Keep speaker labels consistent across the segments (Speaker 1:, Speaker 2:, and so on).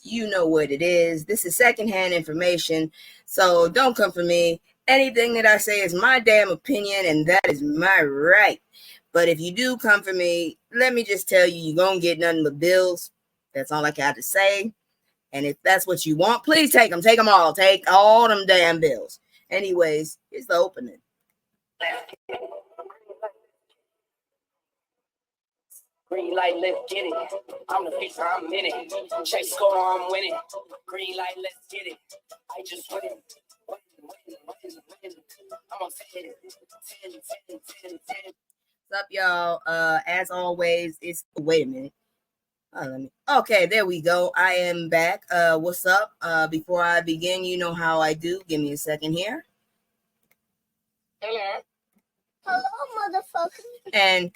Speaker 1: You know what it is. This is secondhand information, so don't come for me. Anything that I say is my damn opinion, and that is my right. But if you do come for me, let me just tell you, you're going to get nothing but bills. That's all I got to say. And if that's what you want, please take them. Take them all. Take all them damn bills. Anyways, here's the opening. Green light, let's get it. I'm the future, I'm in it. Check score, I'm winning. Green light, let's get it. I just win. I'm on 10. What's up, y'all? As always, it's wait a minute. Okay, there we go. I am back. What's up? Before I begin, you know how I do. Give me a second here. Hello. Hello, motherfucker. And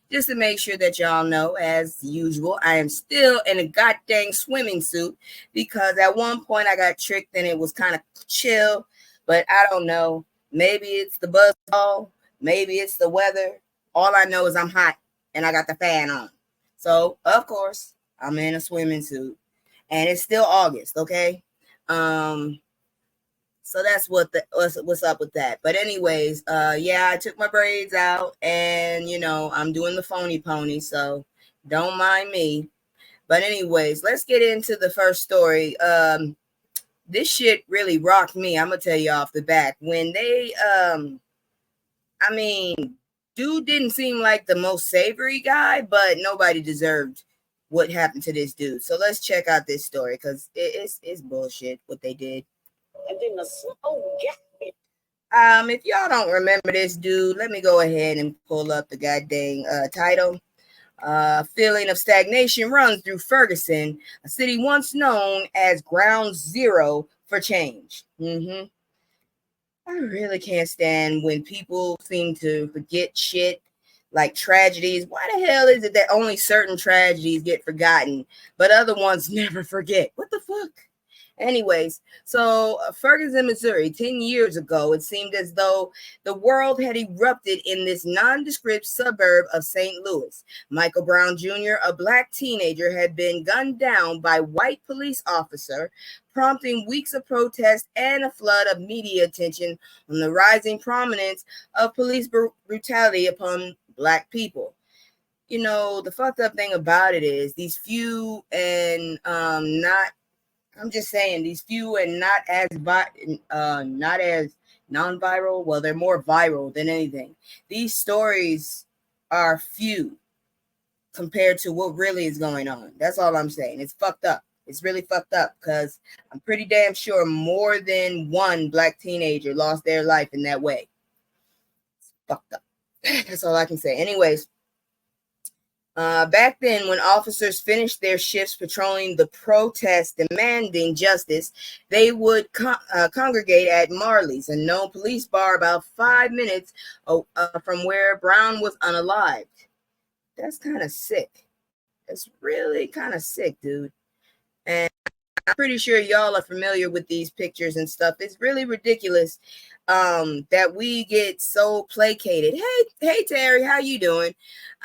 Speaker 1: just to make sure that y'all know, as usual, I am still in a goddamn swimming suit because at one point I got tricked and it was kind of chill, but I don't know. Maybe it's the buzzball, maybe it's the weather. All I know is I'm hot and I got the fan on. So, of course, I'm in a swimming suit and it's still August, okay? So that's what's up with that. But anyways, yeah, I took my braids out and, I'm doing the phony pony, so don't mind me. But anyways, let's get into the first story. This shit really rocked me. I'm going to tell you off the bat. When they, dude didn't seem like the most savory guy, but nobody deserved what happened to this dude. So let's check out this story because it's bullshit what they did. If y'all don't remember this dude, let me go ahead and pull up the goddamn title. Feeling of stagnation runs through Ferguson, a city once known as ground zero for change. I really can't stand when people seem to forget shit like tragedies. Why the hell is it that only certain tragedies get forgotten, but other ones never forget? What the fuck? Anyways, so Ferguson, Missouri, 10 years ago, it seemed as though the world had erupted in this nondescript suburb of St. Louis. Michael Brown Jr., a black teenager, had been gunned down by white police officer, prompting weeks of protest and a flood of media attention on the rising prominence of police brutality upon black people. The fucked up thing about it is these few and I'm just saying these few and not as non-viral. Well, they're more viral than anything. These stories are few compared to what really is going on. That's all I'm saying. It's fucked up. It's really fucked up because I'm pretty damn sure more than one black teenager lost their life in that way. It's fucked up. That's all I can say. Anyways. Back then, when officers finished their shifts patrolling the protest demanding justice, they would congregate at Marley's, a known police bar about 5 minutes from where Brown was unalived. That's kind of sick. That's really kind of sick, dude. And I'm pretty sure y'all are familiar with these pictures and stuff. It's really ridiculous that we get so placated. Hey Terry, how you doing?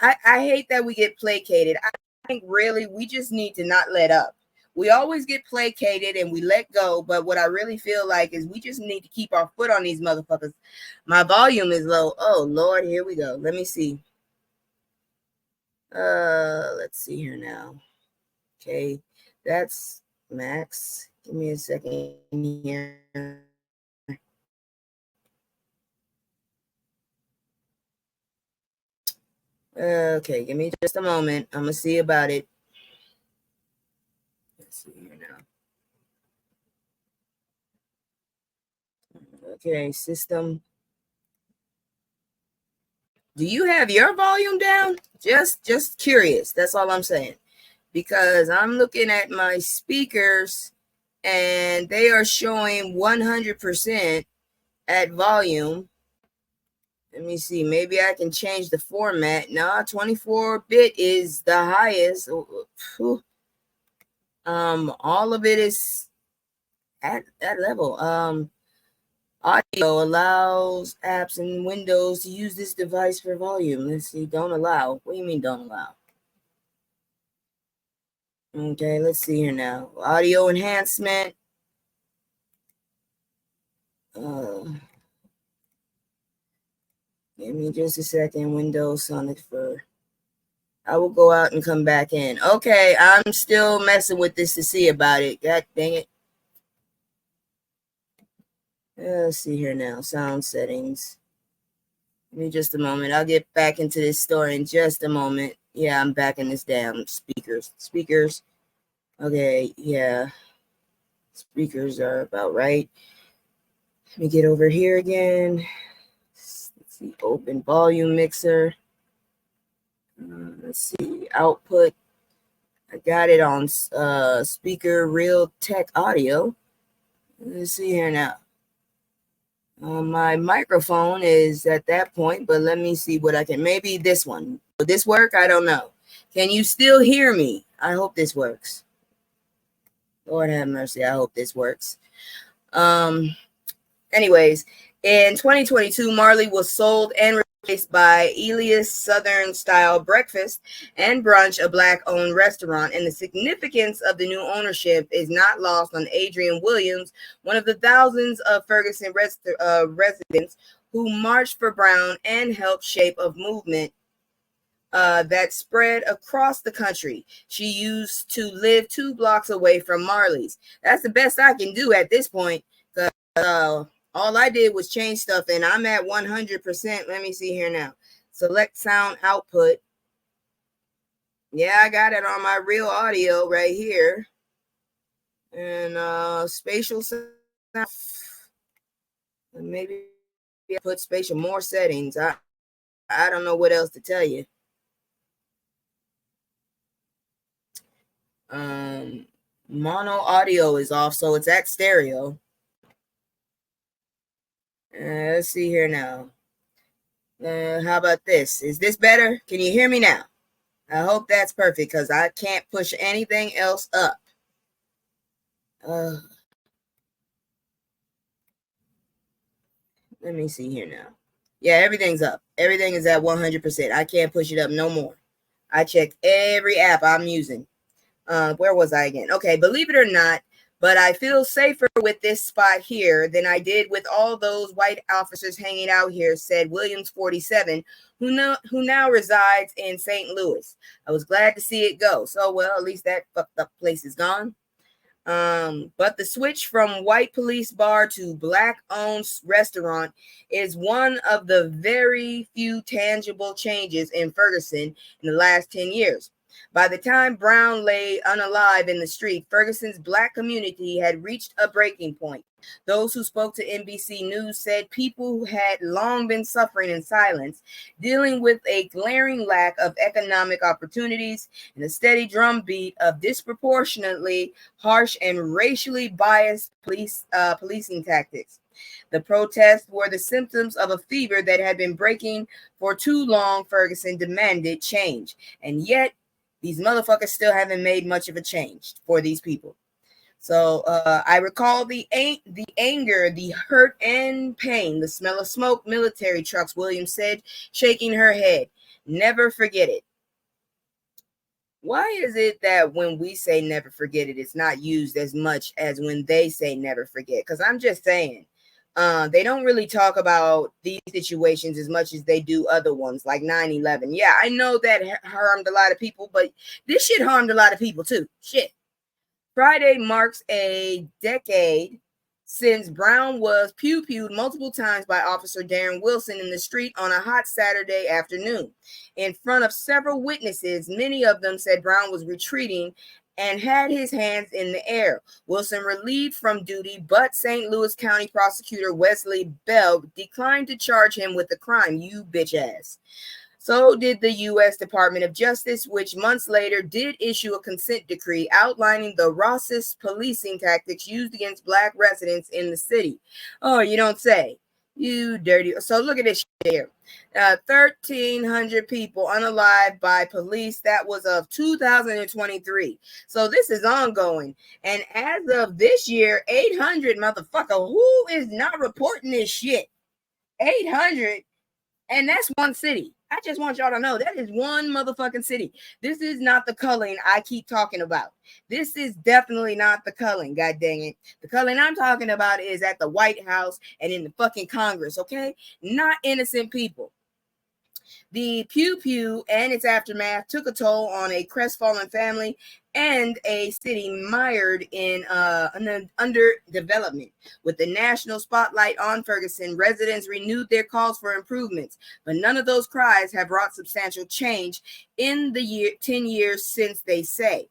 Speaker 1: I hate that we get placated. I think really we just need to not let up. We always get placated and we let go, but what I really feel like is we just need to keep our foot on these motherfuckers. My volume is low. Oh Lord, here we go. Let me see. Let's see here now. Okay, that's max. Give me a second here. Okay, give me just a moment. I'm gonna see about it. Let's see here now. Okay, system. Do you have your volume down? Just curious. That's all I'm saying. Because I'm looking at my speakers and they are showing 100% at volume. Let me see. Maybe I can change the format. Nah, 24-bit is the highest. All of it is at that level. Audio allows apps and Windows to use this device for volume. Let's see. Don't allow. What do you mean don't allow? Okay, let's see here now. Audio enhancement. Give me just a second. Windows Sonic for. I will go out and come back in. Okay, I'm still messing with this to see about it. God dang it. Let's see here now. Sound settings. Give me just a moment. I'll get back into this story in just a moment. Yeah, I'm back in this damn speakers. Speakers. Okay, yeah. Speakers are about right. Let me get over here again. Let's see. Open volume mixer. Let's see. Output. I got it on speaker Real Tech Audio. Let's see here now. My microphone is at that point, but let me see what I can. Maybe this one. Will this work? I don't know. Can you still hear me? I hope this works. Lord have mercy. I hope this works. Anyways, in 2022, Marley was sold and replaced by Elias Southern Style Breakfast and Brunch, a Black-owned restaurant, and the significance of the new ownership is not lost on Adrian Williams, one of the thousands of Ferguson residents who marched for Brown and helped shape a movement that spread across the country. She used to live 2 blocks away from Marley's. That's the best I can do at this point. All I did was change stuff, and I'm at 100%. Let me see here now. Select sound output. Yeah, I got it on my real audio right here. And spatial sound. Maybe I put spatial more settings. I don't know what else to tell you. Mono audio is off, so it's at stereo. Let's see here now. How about this? Is this better? Can you hear me now? I hope that's perfect because I can't push anything else up. Let me see here now. Yeah, everything's up. Everything is at 100%. I can't push it up no more. I checked every app I'm using. Where was I again? Okay, believe it or not, but I feel safer with this spot here than I did with all those white officers hanging out here, said Williams, 47, who now resides in St. Louis. I was glad to see it go. So, well, at least that fucked up place is gone. But the switch from white police bar to Black-owned restaurant is one of the very few tangible changes in Ferguson in the last 10 years. By the time Brown lay unalive in the street, Ferguson's Black community had reached a breaking point. Those who spoke to NBC News said people had long been suffering in silence, dealing with a glaring lack of economic opportunities and a steady drumbeat of disproportionately harsh and racially biased policing tactics. The protests were the symptoms of a fever that had been breaking for too long. Ferguson demanded change, and yet these motherfuckers still haven't made much of a change for these people. So I recall the anger, the hurt and pain, the smell of smoke, military trucks, Williams said, shaking her head. Never forget it. Why is it that when we say never forget it, it's not used as much as when they say never forget? Because I'm just saying, they don't really talk about these situations as much as they do other ones like 9/11. Yeah, I know that harmed a lot of people, but this shit harmed a lot of people too. Shit. Friday marks a decade since Brown was pew-pewed multiple times by Officer Darren Wilson in the street on a hot Saturday afternoon. In front of several witnesses, many of them said Brown was retreating and had his hands in the air. Wilson relieved from duty, but St. Louis County Prosecutor Wesley Bell declined to charge him with the crime. You bitch ass. So did the U.S. Department of Justice, which months later did issue a consent decree outlining the racist policing tactics used against Black residents in the city. Oh, you don't say. You dirty. So look at this here. 1,300 people unalived by police. That was of 2023. So this is ongoing. And as of this year, 800 motherfucker. Who is not reporting this shit? 800. And that's one city. I just want y'all to know that is one motherfucking city. This is not the culling I keep talking about. This is definitely not the culling, god dang it. The culling I'm talking about is at the White House and in the fucking Congress, okay? Not innocent people. The Pew Pew and its aftermath took a toll on a crestfallen family and a city mired in underdevelopment. With the national spotlight on Ferguson, residents renewed their calls for improvements, but none of those cries have wrought substantial change in the 10 years since, they say.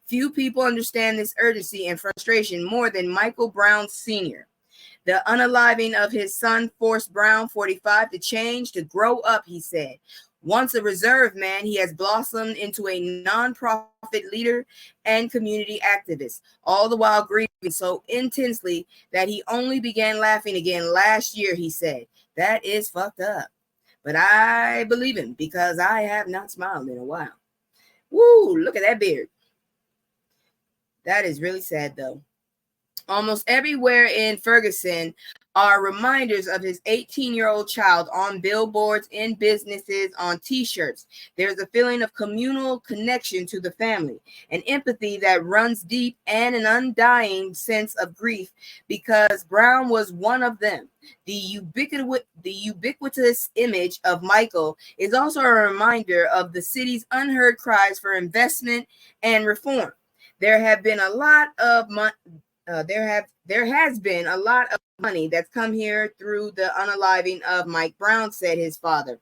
Speaker 1: Few people understand this urgency and frustration more than Michael Brown Sr. The unaliving of his son forced Brown, 45, to change, to grow up, he said. Once a reserve man, he has blossomed into a nonprofit leader and community activist, all the while grieving so intensely that he only began laughing again last year, he said. That is fucked up. But I believe him because I have not smiled in a while. Woo, look at that beard. That is really sad, though. Almost everywhere in Ferguson are reminders of his 18-year-old child on billboards, in businesses, on t-shirts. There's a feeling of communal connection to the family, an empathy that runs deep, and an undying sense of grief because Brown was one of them. The ubiquitous image of Michael is also a reminder of the city's unheard cries for investment and reform. There have been a lot of there has been a lot of money that's come here through the unaliving of Mike Brown, said his father.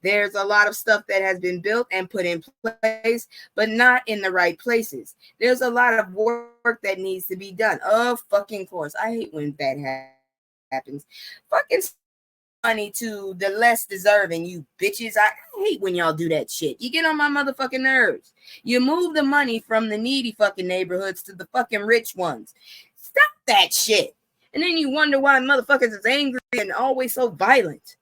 Speaker 1: There's a lot of stuff that has been built and put in place, but not in the right places. There's a lot of work that needs to be done. Of fucking course. I hate when that happens. Fucking money to the less deserving, you bitches. I hate when y'all do that shit. You get on my motherfucking nerves. You move the money from the needy fucking neighborhoods to the fucking rich ones. Stop that shit. And then you wonder why motherfuckers is angry and always so violent.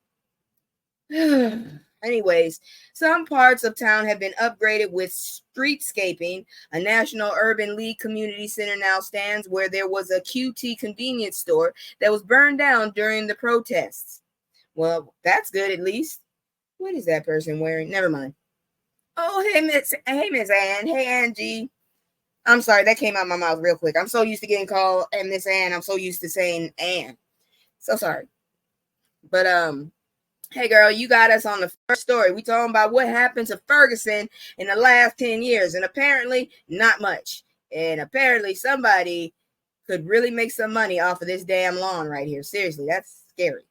Speaker 1: Anyways, some parts of town have been upgraded with streetscaping. A National Urban League community center now stands where there was a QT convenience store that was burned down during the protests. Well, that's good at least. What is that person wearing? Never mind. Oh, hey Miss Ann. Hey Angie. I'm sorry, that came out of my mouth real quick. I'm so used to getting called Miss Ann. I'm so used to saying Ann. So sorry. But hey girl, you got us on the first story. We talking about what happened to Ferguson in the last 10 years, and apparently not much. And apparently somebody could really make some money off of this damn lawn right here. Seriously, that's scary.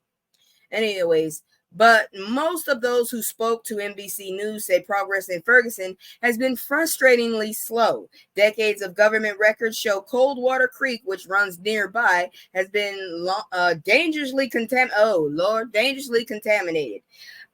Speaker 1: Anyways, but most of those who spoke to NBC News said progress in Ferguson has been frustratingly slow. Decades of government records show Coldwater Creek, which runs nearby, has been dangerously contaminated.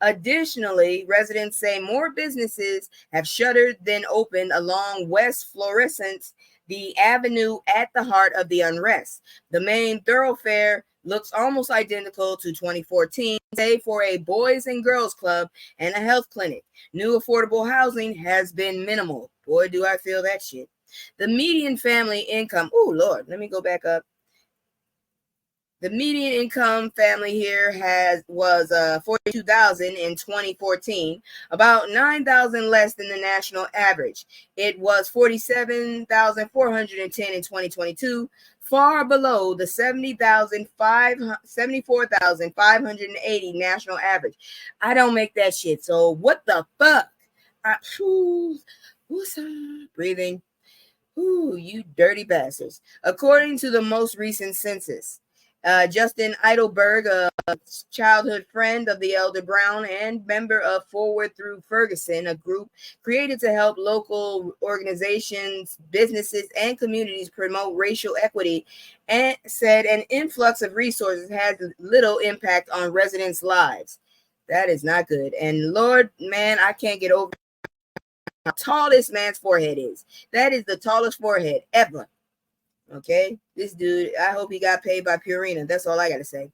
Speaker 1: Additionally, residents say more businesses have shuttered than opened along West Florissant, the avenue at the heart of the unrest. The main thoroughfare looks almost identical to 2014, save for a boys and girls club and a health clinic. New affordable housing has been minimal. Boy, do I feel that shit. The median family income, oh Lord, let me go back up. The median income family here was 42,000 in 2014, about 9,000 less than the national average. It was 47,410 in 2022, far below the 74,580 national average. I don't make that shit. So what the fuck? Breathing. Ooh, you dirty bastards. According to the most recent census, Justin Eidelberg, a childhood friend of the elder Brown and member of Forward Through Ferguson, a group created to help local organizations, businesses, and communities promote racial equity, and said an influx of resources has little impact on residents' lives. That is not good. And Lord, man, I can't get over how tall this man's forehead is. That is the tallest forehead ever. Okay, this dude, I hope he got paid by Purina. That's all I gotta say.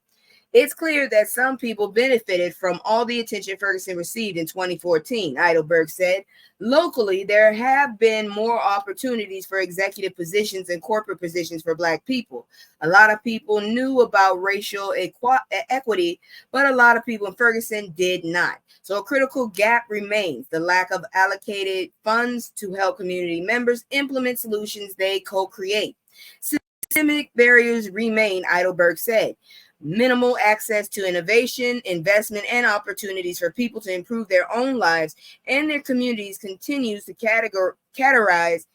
Speaker 1: It's clear that some people benefited from all the attention Ferguson received in 2014, Heidelberg said. Locally, there have been more opportunities for executive positions and corporate positions for Black people. A lot of people knew about racial equity, but a lot of people in Ferguson did not. So a critical gap remains: the lack of allocated funds to help community members implement solutions they co-create. Systemic barriers remain, Heidelberg said. Minimal access to innovation, investment, and opportunities for people to improve their own lives and their communities continues to characterize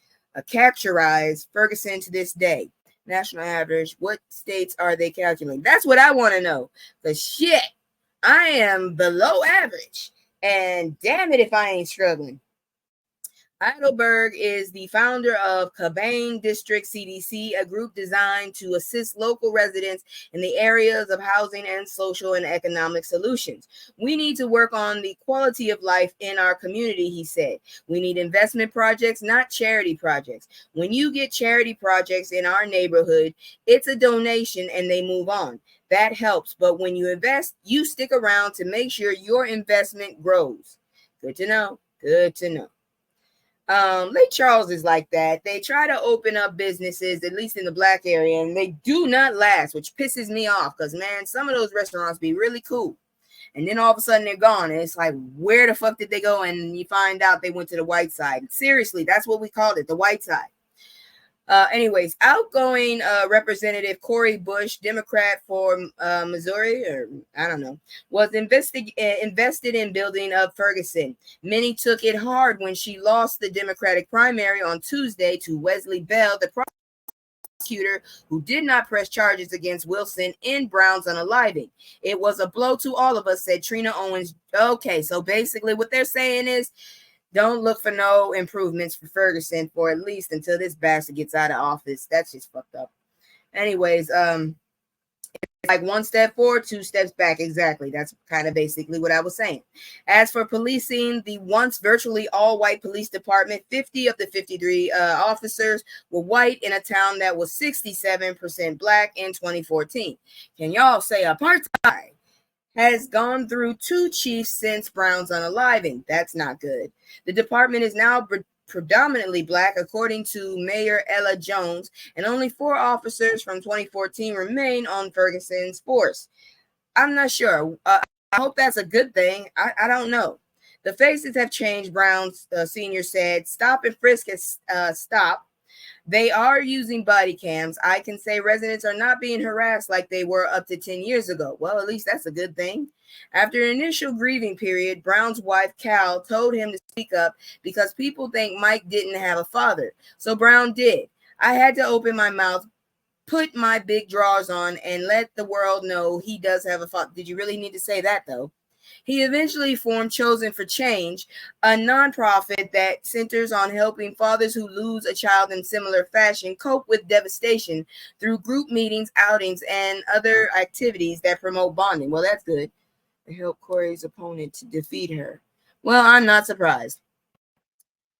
Speaker 1: Ferguson to this day. National average, what states are they calculating? That's what I want to know. Because shit, I am below average. And damn it if I ain't struggling. Heidelberg is the founder of Cabane District CDC, a group designed to assist local residents in the areas of housing and social and economic solutions. We need to work on the quality of life in our community, he said. We need investment projects, not charity projects. When you get charity projects in our neighborhood, it's a donation and they move on. That helps. But when you invest, you stick around to make sure your investment grows. Good to know. Good to know. Lake Charles is like that. They try to open up businesses, at least in the Black area, and they do not last, which pisses me off because, man, some of those restaurants be really cool. And then all of a sudden they're gone. And it's like, where the fuck did they go? And you find out they went to the white side. Seriously, that's what we called it, the white side. Anyways, outgoing Representative Cori Bush, Democrat for Missouri, or I don't know, was invested in building up Ferguson. Many took it hard when she lost the Democratic primary on Tuesday to Wesley Bell, the prosecutor who did not press charges against Wilson in Brown's unaliving. It was a blow to all of us, said Trina Owens. Okay, so basically what they're saying is, don't look for no improvements for Ferguson for at least until this bastard gets out of office. That's just fucked up. Anyways, like one step forward, two steps back. Exactly. That's kind of basically what I was saying. As for policing, the once virtually all-white police department, 50 of the 53 officers were white in a town that was 67% Black in 2014. Can y'all say apartheid has gone through 2 chiefs since Brown's unaliving? That's not good. The department is now predominantly Black, according to Mayor Ella Jones, and only 4 officers from 2014 remain on Ferguson's force. I'm not sure. I hope that's a good thing. I don't know. The faces have changed, Brown's senior said. Stop and frisk has stopped. They are using body cams. I can say residents are not being harassed like they were up to 10 years ago. Well, at least that's a good thing. After an initial grieving period, Brown's wife, Cal, told him to speak up because people think Mike didn't have a father. So Brown did. I had to open my mouth, put my big drawers on, and let the world know he does have a father. Did you really need to say that, though? He eventually formed Chosen for Change, a nonprofit that centers on helping fathers who lose a child in similar fashion cope with devastation through group meetings, outings, and other activities that promote bonding. Well, that's good. To help Corey's opponent to defeat her. Well, I'm not surprised.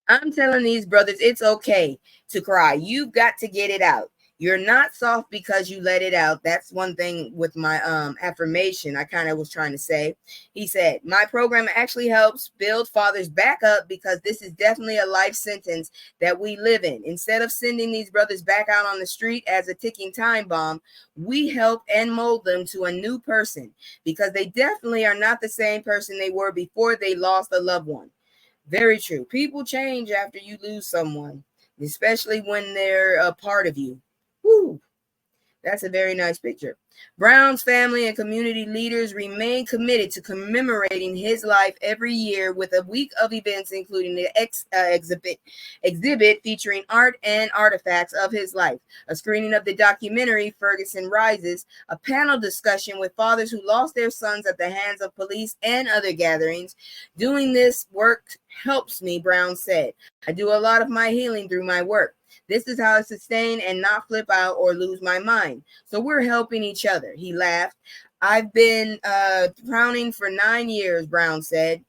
Speaker 1: I'm telling these brothers it's okay to cry. You've got to get it out. You're not soft because you let it out. That's one thing with my affirmation I kind of was trying to say. He said, my program actually helps build fathers back up because this is definitely a life sentence that we live in. Instead of sending these brothers back out on the street as a ticking time bomb, we help and mold them to a new person because they definitely are not the same person they were before they lost a loved one. Very true. People change after you lose someone, especially when they're a part of you. Woo. That's a very nice picture. Brown's family and community leaders remain committed to commemorating his life every year with a week of events, including the exhibit featuring art and artifacts of his life, a screening of the documentary Ferguson Rises, a panel discussion with fathers who lost their sons at the hands of police, and other gatherings. Doing this work helps me, Brown said. I do a lot of my healing through my work. This is how I sustain and not flip out or lose my mind. So we're helping each other. He laughed. I've been drowning for 9 years, Brown said.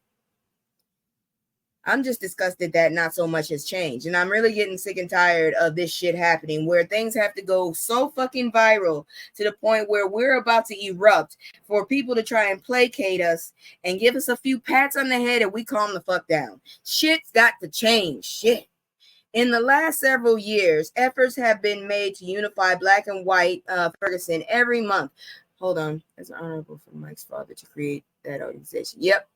Speaker 1: I'm just disgusted that not so much has changed. And I'm really getting sick and tired of this shit happening where things have to go so fucking viral to the point where we're about to erupt for people to try and placate us and give us a few pats on the head and we calm the fuck down. Shit's got to change. Shit. In the last several years, efforts have been made to unify black and white Ferguson every month. Hold on. It's honorable for Mike's father to create that organization. Yep.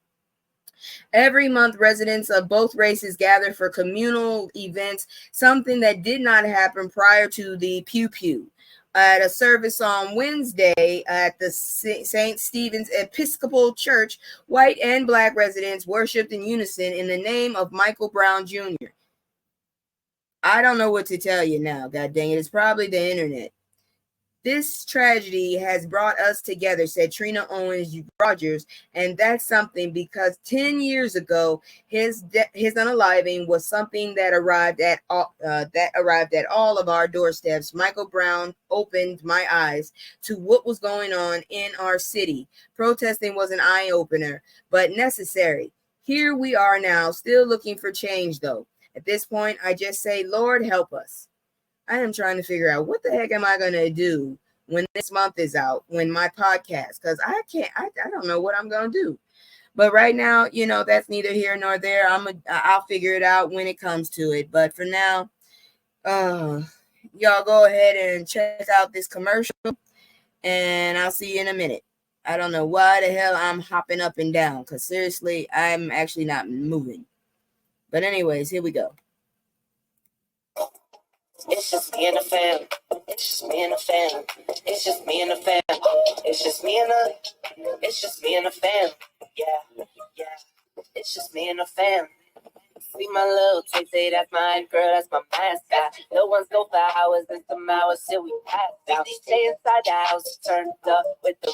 Speaker 1: Every month, residents of both races gather for communal events, something that did not happen prior to the Pew Pew. At a service on Wednesday at the St. Stephen's Episcopal Church, white and black residents worshiped in unison in the name of Michael Brown Jr. I don't know what to tell you now, god dang it. It's probably the internet. This tragedy has brought us together, said Trina Owens Rogers, and that's something because 10 years ago, his unaliving was something that arrived at all of our doorsteps. Michael Brown opened my eyes to what was going on in our city. Protesting was an eye opener, but necessary. Here we are now, still looking for change, though. At this point, I just say, Lord, help us. I am trying to figure out what the heck am I going to do when this month is out, when my podcast, because I don't know what I'm going to do. But right now, that's neither here nor there. I'll figure it out when it comes to it. But for now, y'all go ahead and check out this commercial and I'll see you in a minute. I don't know why the hell I'm hopping up and down because seriously, I'm actually not moving. But anyways, here we go.
Speaker 2: It's just me and the fam. It's just me and the fam. It's just me and the fam. It's just me and the fam. Yeah. It's just me and the fam. See my little tape, say that's my girl, that's my mascot. No one's go for hours and some hours till we pass out. Stay inside the house, turned up with the